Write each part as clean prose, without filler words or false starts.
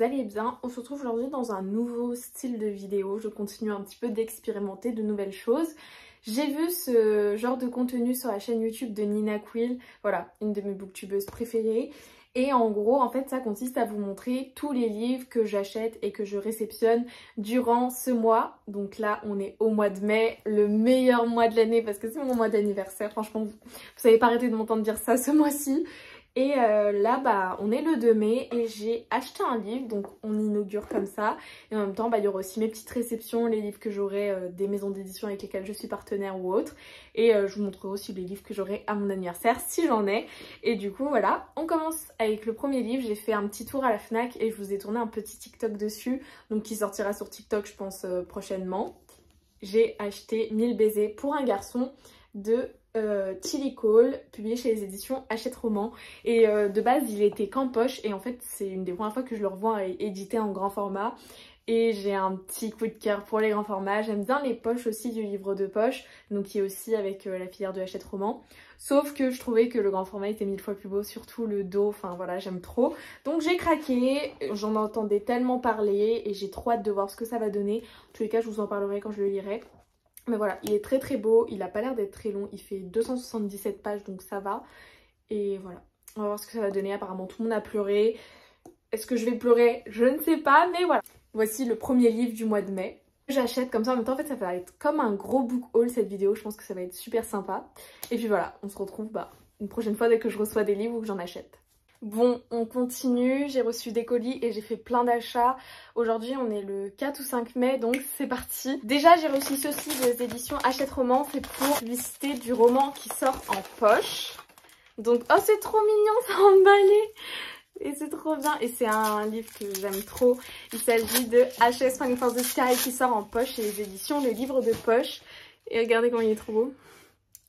allez bien. On se retrouve aujourd'hui dans un nouveau style de vidéo. Je continue un petit peu d'expérimenter de nouvelles choses. J'ai vu ce genre de contenu sur la chaîne YouTube de Nina Quill, voilà, une de mes booktubeuses préférées. Et en gros, en fait, ça consiste à vous montrer tous les livres que j'achète et que je réceptionne durant ce mois. Donc là, on est au mois de mai, le meilleur mois de l'année parce que c'est mon mois d'anniversaire. Franchement, vous n'avez pas arrêté de m'entendre dire ça ce mois-ci. Et là, bah, on est le 2 mai et j'ai acheté un livre, donc on inaugure comme ça. Et en même temps, bah, il y aura aussi mes petites réceptions, les livres que j'aurai des maisons d'édition avec lesquelles je suis partenaire ou autre. Et je vous montrerai aussi les livres que j'aurai à mon anniversaire, si j'en ai. Et du coup, voilà, on commence avec le premier livre. J'ai fait un petit tour à la FNAC et je vous ai tourné un petit TikTok dessus, donc qui sortira sur TikTok, je pense, prochainement. J'ai acheté 1000 baisers pour un garçon de Tilly Cole, publié chez les éditions Hachette Roman. Et de base il était qu'en poche et en fait c'est une des premières fois que je le revois édité en grand format. Et j'ai un petit coup de cœur pour les grands formats. J'aime bien les poches aussi du livre de poche, donc qui est aussi avec la filière de Hachette Roman. Sauf que je trouvais que le grand format était 1000 fois plus beau, surtout le dos, enfin voilà, j'aime trop. Donc j'ai craqué, j'en entendais tellement parler et j'ai trop hâte de voir ce que ça va donner. En tous les cas, je vous en parlerai quand je le lirai. Mais voilà, il est très très beau, il a pas l'air d'être très long, il fait 277 pages donc ça va. Et voilà, on va voir ce que ça va donner. Apparemment tout le monde a pleuré. Est-ce que je vais pleurer? Je ne sais pas, mais voilà. Voici le premier livre du mois de mai. J'achète comme ça, en même temps en fait ça va être comme un gros book haul cette vidéo, je pense que ça va être super sympa. Et puis voilà, on se retrouve une prochaine fois dès que je reçois des livres ou que j'en achète. Bon, on continue, j'ai reçu des colis et j'ai fait plein d'achats. Aujourd'hui on est le 4 ou 5 mai donc c'est parti. Déjà j'ai reçu ceci des éditions Hachette Roman, c'est pour publicité du roman qui sort en poche. Donc oh c'est trop mignon, ça a emballé et c'est trop bien. Et c'est un livre que j'aime trop. Il s'agit de HS Finding for the Sky qui sort en poche chez les éditions Le Livre de Poche. Et regardez comment il est trop beau.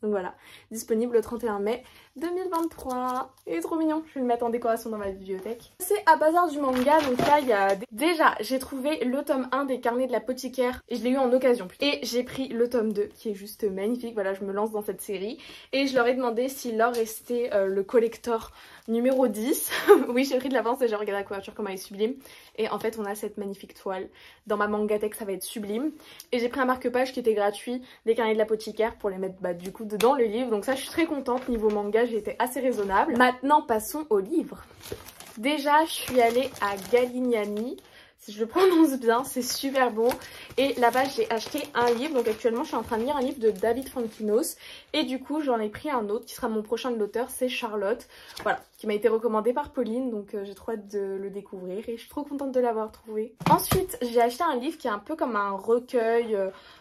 Donc voilà, disponible le 31 mai 2023. Il est trop mignon, je vais le mettre en décoration dans ma bibliothèque. C'est à Bazar du Manga, donc là il y a... Déjà, j'ai trouvé le tome 1 des Carnets de l'apothicaire et je l'ai eu en occasion. Et j'ai pris le tome 2 qui est juste magnifique, voilà, je me lance dans cette série. Et je leur ai demandé s'il leur restait le collector numéro 10. Oui, j'ai pris de l'avance et j'ai regardé la couverture comme elle est sublime. Et en fait, on a cette magnifique toile. Dans ma mangatech, ça va être sublime. Et j'ai pris un marque-page qui était gratuit des Carnets de l'apothicaire pour les mettre du coup dedans le livre. Donc ça, je suis très contente. Niveau manga, j'ai été assez raisonnable. Maintenant, passons au livre. Déjà, je suis allée à Galignani. Si je le prononce bien, c'est super beau. Et là-bas, j'ai acheté un livre. Donc actuellement, je suis en train de lire un livre de David Frankinos. Et du coup, j'en ai pris un autre qui sera mon prochain de l'auteur. C'est Charlotte. Voilà, qui m'a été recommandé par Pauline. Donc j'ai trop hâte de le découvrir. Et je suis trop contente de l'avoir trouvé. Ensuite, j'ai acheté un livre qui est un peu comme un recueil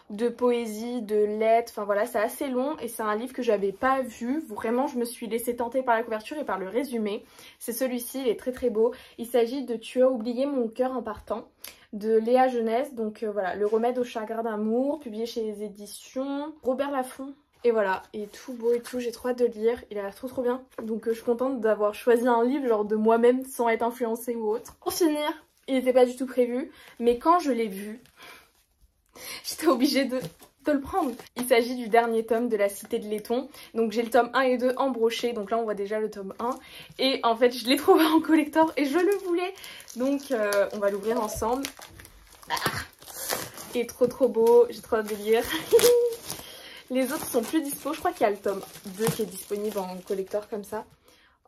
de poésie, de lettres. Enfin voilà, c'est assez long. Et c'est un livre que j'avais pas vu. Vraiment, je me suis laissée tenter par la couverture et par le résumé. C'est celui-ci, il est très très beau. Il s'agit de Tu as oublié mon cœur en partant, de Léa Jeunesse. Donc voilà, le remède au chagrin d'amour, publié chez les éditions Robert Laffont. Et voilà, il est tout beau et tout, j'ai trop hâte de le lire, il a l'air trop bien. Donc je suis contente d'avoir choisi un livre genre de moi-même sans être influencée ou autre. Pour finir, il n'était pas du tout prévu, mais quand je l'ai vu, j'étais obligée de le prendre. Il s'agit du dernier tome de La Cité de Laiton. Donc j'ai le tome 1 et 2 en brochet, donc là on voit déjà le tome 1. Et en fait je l'ai trouvé en collector et je le voulais. Donc on va l'ouvrir ensemble. Il est trop beau, j'ai trop hâte de lire. Les autres sont plus dispo, je crois qu'il y a le tome 2 qui est disponible en collector comme ça.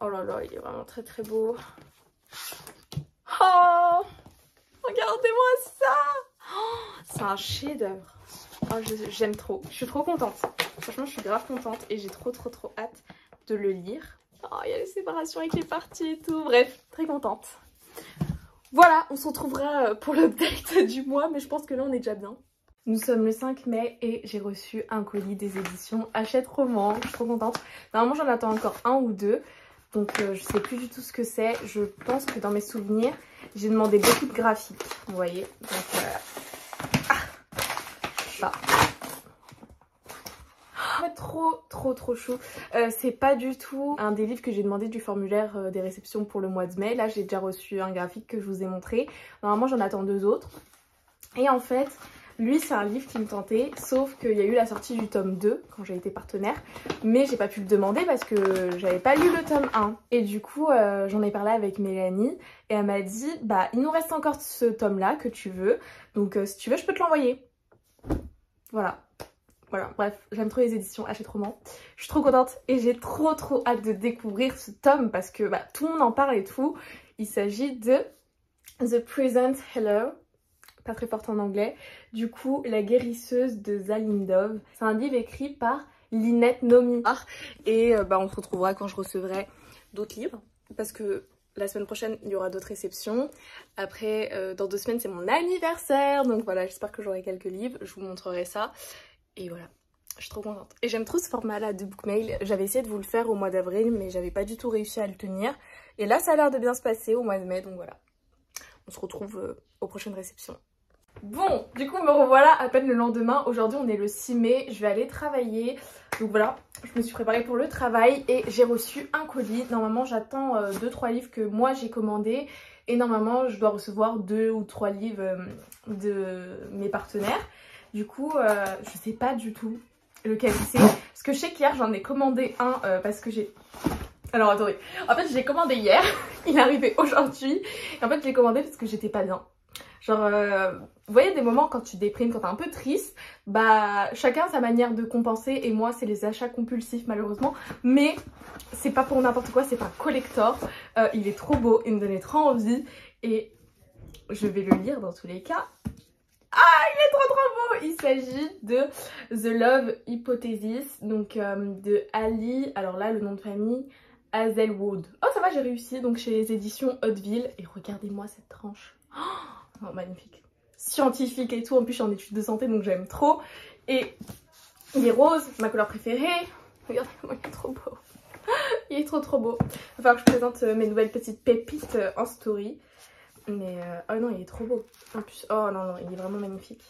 Oh là là, il est vraiment très beau. Oh, regardez-moi ça. Oh, c'est un chef-d'œuvre. Oh, j'aime trop, je suis trop contente. Franchement, je suis grave contente et j'ai trop hâte de le lire. Oh, il y a les séparations avec les parties et tout. Bref, très contente. Voilà, on se retrouvera pour l'update du mois, mais je pense que là, on est déjà bien. Nous sommes le 5 mai et j'ai reçu un colis des éditions Hachette Roman. Je suis trop contente. Normalement, j'en attends encore un ou deux. Donc, je sais plus du tout ce que c'est. Je pense que dans mes souvenirs, j'ai demandé beaucoup de graphiques. Vous voyez. Donc, ça. Trop chou. C'est pas du tout un des livres que j'ai demandé du formulaire des réceptions pour le mois de mai. Là, j'ai déjà reçu un graphique que je vous ai montré. Normalement, j'en attends deux autres. Et en fait... Lui c'est un livre qui me tentait, sauf qu'il y a eu la sortie du tome 2 quand j'ai été partenaire, mais j'ai pas pu le demander parce que j'avais pas lu le tome 1. Et du coup j'en ai parlé avec Mélanie et elle m'a dit bah il nous reste encore ce tome là que tu veux, donc si tu veux je peux te l'envoyer. Voilà. Voilà, bref, j'aime trop les éditions Hachette Roman. Je suis trop contente et j'ai trop hâte de découvrir ce tome parce que bah, tout le monde en parle et tout. Il s'agit de The Present Healer, pas très forte en anglais. Du coup, La guérisseuse de Zalindov. C'est un livre écrit par Lynette Nomi. Et bah, on se retrouvera quand je recevrai d'autres livres parce que la semaine prochaine, il y aura d'autres réceptions. Après, dans 2 semaines, c'est mon anniversaire. Donc voilà, j'espère que j'aurai quelques livres. Je vous montrerai ça. Et voilà, je suis trop contente. Et j'aime trop ce format-là de bookmail. J'avais essayé de vous le faire au mois d'avril, mais j'avais pas du tout réussi à le tenir. Et là, ça a l'air de bien se passer au mois de mai, donc voilà. On se retrouve aux prochaines réceptions. Bon, du coup, me revoilà à peine le lendemain. Aujourd'hui, on est le 6 mai. Je vais aller travailler. Donc voilà, je me suis préparée pour le travail et j'ai reçu un colis. Normalement, j'attends 2-3 livres que moi j'ai commandés. Et normalement, je dois recevoir 2 ou 3 livres de mes partenaires. Du coup, je sais pas du tout lequel c'est. Parce que je sais qu'hier, j'en ai commandé un parce que j'ai... Alors, attendez. En fait, j'ai commandé hier. Il est arrivé aujourd'hui. Et en fait, j'ai commandé parce que j'étais pas bien. Genre, vous voyez des moments quand tu déprimes, quand t'es un peu triste, bah chacun a sa manière de compenser. Et moi, c'est les achats compulsifs malheureusement. Mais c'est pas pour n'importe quoi, c'est un collector. Il est trop beau, il me donnait trop envie. Et je vais le lire dans tous les cas. Ah, il est trop beau! Il s'agit de The Love Hypothesis, donc de Ali, alors là le nom de famille, Hazelwood. Oh ça va, j'ai réussi, donc chez les éditions Hauteville. Et regardez-moi cette tranche. Oh, magnifique. Scientifique et tout, en plus je suis en études de santé donc j'aime trop. Et il est rose, ma couleur préférée. Regardez-moi, il est trop beau. Il est trop beau. Il va falloir que je présente mes nouvelles petites pépites en story. Mais oh non, il est trop beau. En plus, oh non, il est vraiment magnifique.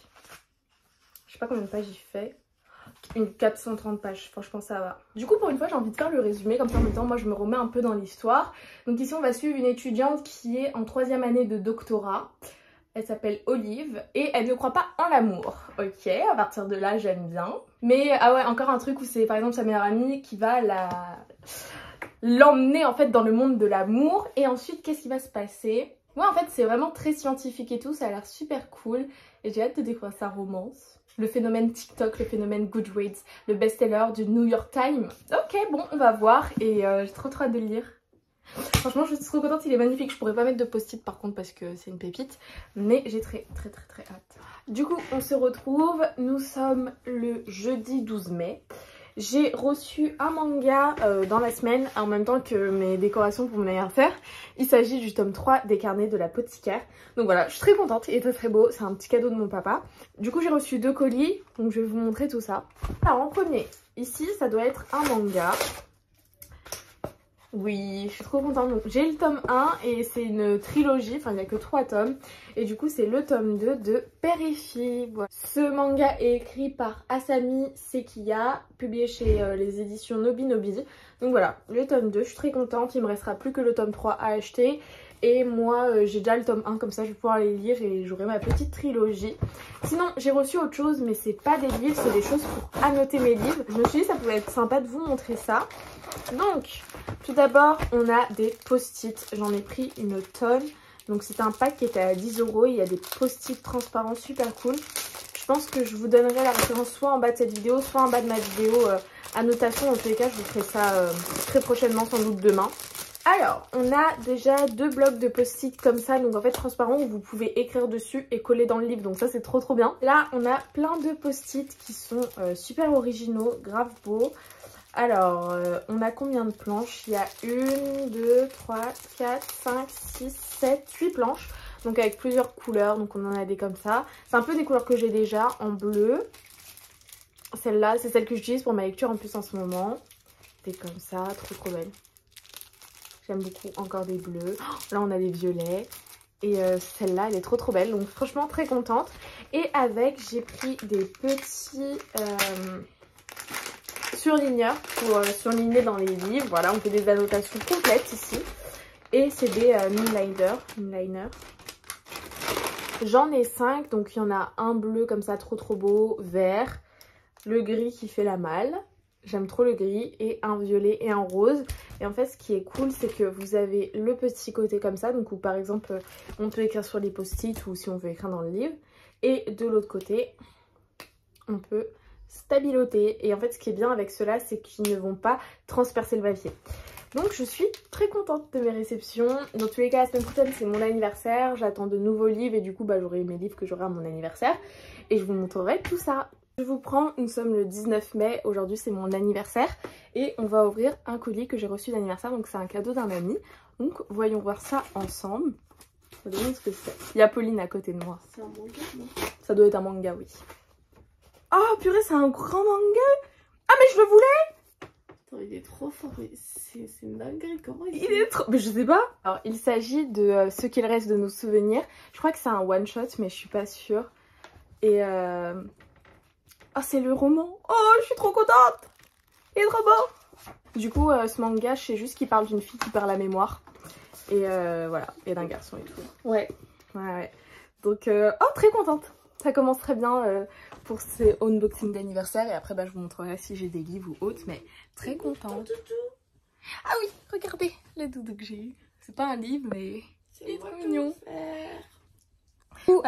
Je sais pas combien de pages il fait. Une 430 pages, franchement ça va. Du coup, pour une fois, j'ai envie de faire le résumé. Comme ça, en même temps, moi, je me remets un peu dans l'histoire. Donc ici, on va suivre une étudiante qui est en 3e année de doctorat. Elle s'appelle Olive et elle ne croit pas en l'amour. Ok, à partir de là, j'aime bien. Mais, ah ouais, encore un truc où c'est par exemple sa meilleure amie qui va l'emmener en fait dans le monde de l'amour. Et ensuite, qu'est-ce qui va se passer? Ouais, en fait, c'est vraiment très scientifique et tout, ça a l'air super cool. Et j'ai hâte de découvrir sa romance. Le phénomène TikTok, le phénomène Goodreads, le best-seller du New York Times. Ok, bon, on va voir et j'ai trop hâte de le lire. Franchement, je suis trop contente, il est magnifique. Je pourrais pas mettre de post-it par contre parce que c'est une pépite. Mais j'ai très hâte. Du coup, on se retrouve. Nous sommes le jeudi 12 mai. J'ai reçu un manga dans la semaine en même temps que mes décorations pour mon anniversaire. Il s'agit du tome 3 des carnets de l'apothicaire. Donc voilà, je suis très contente, il est très beau, c'est un petit cadeau de mon papa. Du coup j'ai reçu 2 colis, donc je vais vous montrer tout ça. Alors en premier, ici ça doit être un manga. Oui, je suis trop contente. J'ai le tome 1 et c'est une trilogie, enfin il n'y a que 3 tomes. Et du coup c'est le tome 2 de Père et Fille. Voilà. Ce manga est écrit par Asami Sekiya, publié chez les éditions Nobinobi. Donc voilà, le tome 2, je suis très contente. Il me restera plus que le tome 3 à acheter. Et moi j'ai déjà le tome 1, comme ça je vais pouvoir les lire et j'aurai ma petite trilogie. Sinon j'ai reçu autre chose, mais c'est pas des livres, c'est des choses pour annoter mes livres. Je me suis dit ça pouvait être sympa de vous montrer ça. Donc, tout d'abord, on a des post-it. J'en ai pris une tonne. Donc, c'est un pack qui était à 10 €. Il y a des post-it transparents super cool. Je pense que je vous donnerai la référence soit en bas de cette vidéo, soit en bas de ma vidéo annotation. En tous les cas, je vous ferai ça très prochainement, sans doute demain. Alors, on a déjà 2 blocs de post-it comme ça, donc en fait transparents, où vous pouvez écrire dessus et coller dans le livre, donc ça c'est trop bien. Là, on a plein de post-it qui sont super originaux, grave beaux. Alors, on a combien de planches? Il y a 1, 2, 3, 4, 5, 6, 7, 8 planches. Donc avec plusieurs couleurs, donc on en a des comme ça. C'est un peu des couleurs que j'ai déjà, en bleu. Celle-là, c'est celle que j'utilise pour ma lecture en plus en ce moment. Des comme ça, trop belle. J'aime beaucoup, encore des bleus. Oh, là, on a des violets. Et celle-là, elle est trop belle. Donc franchement, très contente. Et avec, j'ai pris des petits... surligneurs pour surligner dans les livres. Voilà, on fait des annotations complètes ici. Et c'est des inliners. J'en ai 5, donc il y en a un bleu comme ça trop beau, vert, le gris qui fait la malle, j'aime trop le gris, et un violet et un rose. Et en fait ce qui est cool c'est que vous avez le petit côté comme ça, donc où par exemple on peut écrire sur les post-it ou si on veut écrire dans le livre. Et de l'autre côté on peut stabiloter. Et en fait ce qui est bien avec ceux-là c'est qu'ils ne vont pas transpercer le papier. Donc je suis très contente de mes réceptions. Dans tous les cas, la semaine prochaine c'est mon anniversaire. J'attends de nouveaux livres et du coup j'aurai mes livres que j'aurai à mon anniversaire. Et je vous montrerai tout ça. Je vous prends, nous sommes le 19 mai. Aujourd'hui c'est mon anniversaire. Et on va ouvrir un colis que j'ai reçu d'anniversaire. Donc c'est un cadeau d'un ami. Donc voyons voir ça ensemble. Je vais ce que c'est. Il y a Pauline à côté de moi. C'est un manga, non? Ça doit être un manga, oui. Oh purée, c'est un grand manga. Ah mais je le voulais. Attends, il est trop fort, mais c'est une dinguerie, comment il est trop... Mais je sais pas. Alors, il s'agit de ce qu'il reste de nos souvenirs. Je crois que c'est un one-shot, mais je suis pas sûre. Et oh, c'est le roman. Oh, je suis trop contente. Il est trop beau. Du coup, ce manga, je sais juste qu'il parle d'une fille qui perd la mémoire. Et voilà, et d'un garçon et tout. Ouais. Donc, oh, très contente. Ça commence très bien pour ces unboxing d'anniversaire. Et après, je vous montrerai si j'ai des livres ou autres. Mais très contente. Ah oui, regardez le doudou que j'ai eu. C'est pas un livre, mais il est trop mignon.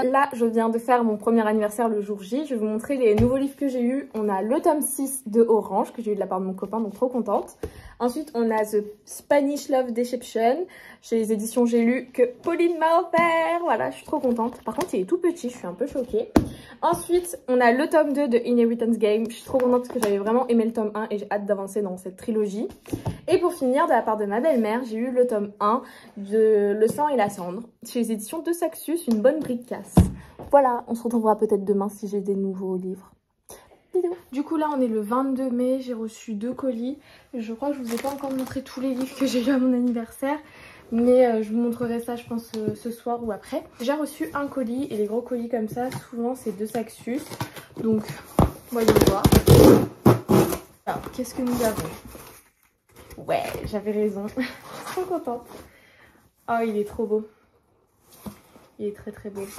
Là, je viens de faire mon premier anniversaire le jour J. Je vais vous montrer les nouveaux livres que j'ai eu. On a le tome 6 de Orange que j'ai eu de la part de mon copain, donc trop contente. Ensuite, on a The Spanish Love Deception chez les éditions J'ai lu que Pauline m'a offert. Voilà, je suis trop contente. Par contre, il est tout petit, je suis un peu choquée. Ensuite, on a le tome 2 de Inheritance Game. Je suis trop contente parce que j'avais vraiment aimé le tome 1 et j'ai hâte d'avancer dans cette trilogie. Et pour finir, de la part de ma belle-mère, j'ai eu le tome 1 de Le sang et la cendre chez les éditions de Saxus, une bonne bricasse. Voilà, on se retrouvera peut-être demain si j'ai des nouveaux livres. Du coup là on est le 22 mai, j'ai reçu 2 colis. Je crois que je vous ai pas encore montré tous les livres que j'ai eu à mon anniversaire. Mais je vous montrerai ça je pense ce soir ou après. J'ai reçu un colis et les gros colis comme ça souvent c'est de Saxus. Donc voyons voir. Alors qu'est-ce que nous avons? Ouais j'avais raison, je suis trop contente. Oh il est trop beau. Il est très beau. Je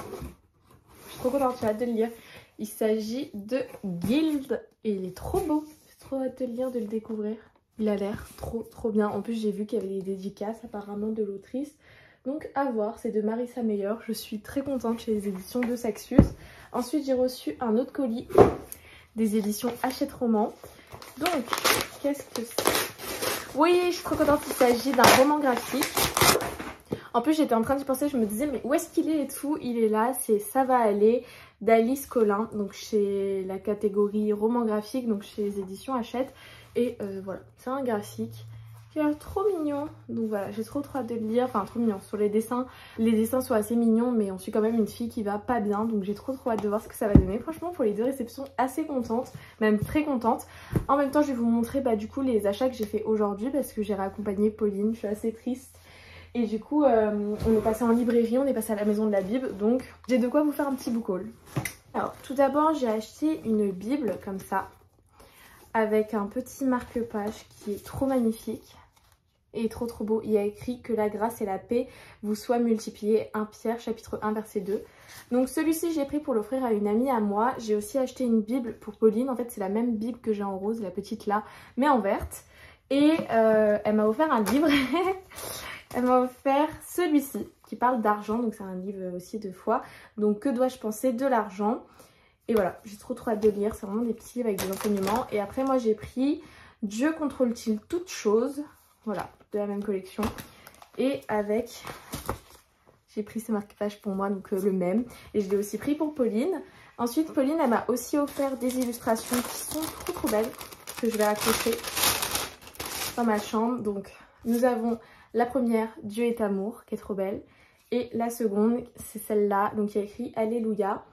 suis trop contente, j'ai hâte de le lire. Il s'agit de Guild et il est trop beau. J'ai trop hâte de le lire, de le découvrir. Il a l'air trop bien. En plus j'ai vu qu'il y avait des dédicaces apparemment de l'autrice. Donc à voir, c'est de Marissa Meyer. Je suis très contente chez les éditions de Saxus. Ensuite j'ai reçu un autre colis des éditions Hachette Roman. Donc qu'est-ce que c'est? Oui, je suis trop contente, il s'agit d'un roman graphique. En plus j'étais en train d'y penser, je me disais mais où est-ce qu'il est et tout? Il est là, c'est Ça va aller d'Alice Collin, donc chez la catégorie roman graphique, donc chez les éditions Hachette. Et voilà, c'est un graphique qui a l'air trop mignon. Donc voilà, j'ai trop hâte de le lire, enfin trop mignon. Sur les dessins sont assez mignons, mais on suit quand même une fille qui va pas bien, donc j'ai trop hâte de voir ce que ça va donner. Franchement pour les 2 réceptions, assez contente, même très contente. En même temps je vais vous montrer du coup les achats que j'ai fait aujourd'hui parce que j'ai raccompagné Pauline, je suis assez triste. Et du coup, on est passé en librairie, on est passé à la maison de la Bible, donc j'ai de quoi vous faire un petit book haul. Alors, tout d'abord, j'ai acheté une Bible comme ça, avec un petit marque-page qui est trop magnifique et trop beau. Il y a écrit que la grâce et la paix vous soient multipliées. 1 Pierre, chapitre 1, verset 2. Donc celui-ci, j'ai pris pour l'offrir à une amie à moi. J'ai aussi acheté une Bible pour Pauline. En fait, c'est la même Bible que j'ai en rose, la petite là, mais en verte. Et elle m'a offert un livre. Elle m'a offert celui-ci qui parle d'argent, donc c'est un livre aussi de foi. Donc que dois-je penser de l'argent? Et voilà, j'ai trop hâte de lire, c'est vraiment des petits livres avec des enseignements. Et après moi j'ai pris Dieu contrôle-t-il toutes choses? Voilà, de la même collection. Et avec, j'ai pris ce marque-page pour moi, donc le même. Et je l'ai aussi pris pour Pauline. Ensuite Pauline elle m'a aussi offert des illustrations qui sont trop belles, que je vais accrocher dans ma chambre. Donc nous avons la première, Dieu est amour, qui est trop belle. Et la seconde, c'est celle-là, donc il y a écrit Alléluia.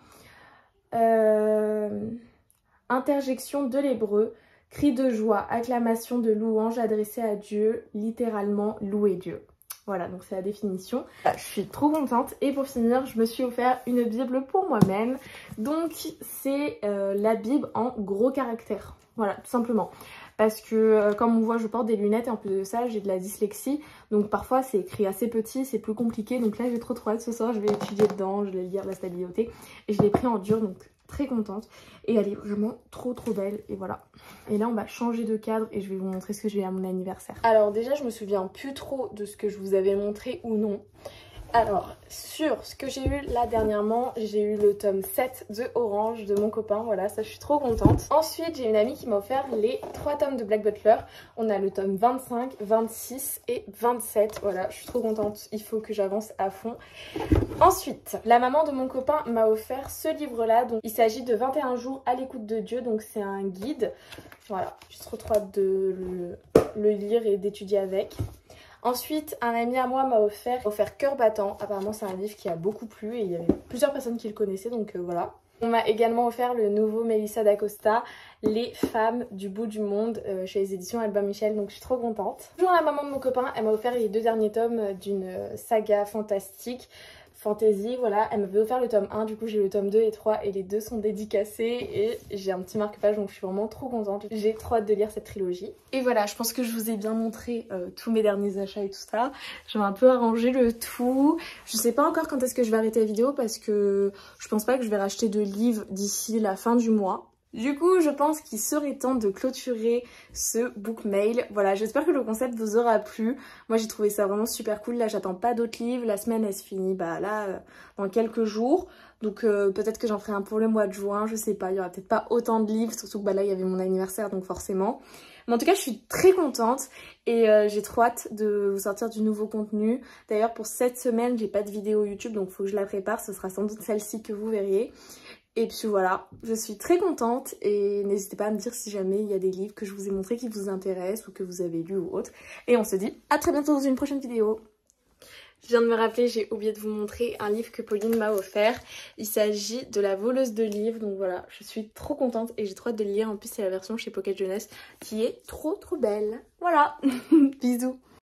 Interjection de l'hébreu, cri de joie, acclamation de louange adressée à Dieu, littéralement louer Dieu. Voilà, donc c'est la définition. Je suis trop contente. Et pour finir, je me suis offert une Bible pour moi-même. Donc c'est la Bible en gros caractères. Voilà, tout simplement. parce que comme on voit je porte des lunettes et en plus de ça j'ai de la dyslexie, donc parfois c'est écrit assez petit, c'est plus compliqué, donc là j'ai trop hâte. Ce soir je vais étudier dedans, je vais lire la stabilité et je l'ai pris en dur, donc très contente, et elle est vraiment trop belle. Et voilà, et là on va changer de cadre et je vais vous montrer ce que j'ai eu à mon anniversaire. Alors déjà je me souviens plus trop de ce que je vous avais montré ou non. Alors, sur ce que j'ai eu là dernièrement, j'ai eu le tome 7 de Orange de mon copain, voilà, ça je suis trop contente. Ensuite, j'ai une amie qui m'a offert les 3 tomes de Black Butler. On a le tome 25, 26 et 27, voilà, je suis trop contente, il faut que j'avance à fond. Ensuite, la maman de mon copain m'a offert ce livre-là, donc il s'agit de 21 jours à l'écoute de Dieu, donc c'est un guide. Voilà, je suis trop hâte de le lire et d'étudier avec. Ensuite, un ami à moi m'a offert Cœur battant. Apparemment, c'est un livre qui a beaucoup plu et il y avait plusieurs personnes qui le connaissaient, donc voilà. On m'a également offert le nouveau Melissa d'Acosta, Les femmes du bout du monde, chez les éditions Albin Michel, donc je suis trop contente. Toujours la maman de mon copain, elle m'a offert les 2 derniers tomes d'une saga fantastique. Fantasy, voilà, elle m'avait offert le tome 1, du coup j'ai le tome 2 et 3 et les 2 sont dédicacés et j'ai un petit marque-page, donc je suis vraiment trop contente. J'ai trop hâte de lire cette trilogie. Et voilà, je pense que je vous ai bien montré tous mes derniers achats et tout ça. Je vais un peu arranger le tout. Je sais pas encore quand est-ce que je vais arrêter la vidéo parce que je pense pas que je vais racheter de livres d'ici la fin du mois. Du coup, je pense qu'il serait temps de clôturer ce book mail. Voilà, j'espère que le concept vous aura plu. Moi, j'ai trouvé ça vraiment super cool. Là, j'attends pas d'autres livres. La semaine, elle se finit dans quelques jours. Donc, peut-être que j'en ferai un pour le mois de juin. Je sais pas, il y aura peut-être pas autant de livres. Surtout que là, il y avait mon anniversaire, donc forcément. Mais en tout cas, je suis très contente et j'ai trop hâte de vous sortir du nouveau contenu. D'ailleurs, pour cette semaine, j'ai pas de vidéo YouTube, donc il faut que je la prépare. Ce sera sans doute celle-ci que vous verriez. Et puis voilà, je suis très contente et n'hésitez pas à me dire si jamais il y a des livres que je vous ai montrés qui vous intéressent ou que vous avez lus ou autre. Et on se dit à très bientôt dans une prochaine vidéo. Je viens de me rappeler, j'ai oublié de vous montrer un livre que Pauline m'a offert. Il s'agit de La voleuse de livres, donc voilà, je suis trop contente et j'ai trop hâte de le lire. En plus c'est la version chez Pocket Jeunesse qui est trop belle. Voilà, bisous.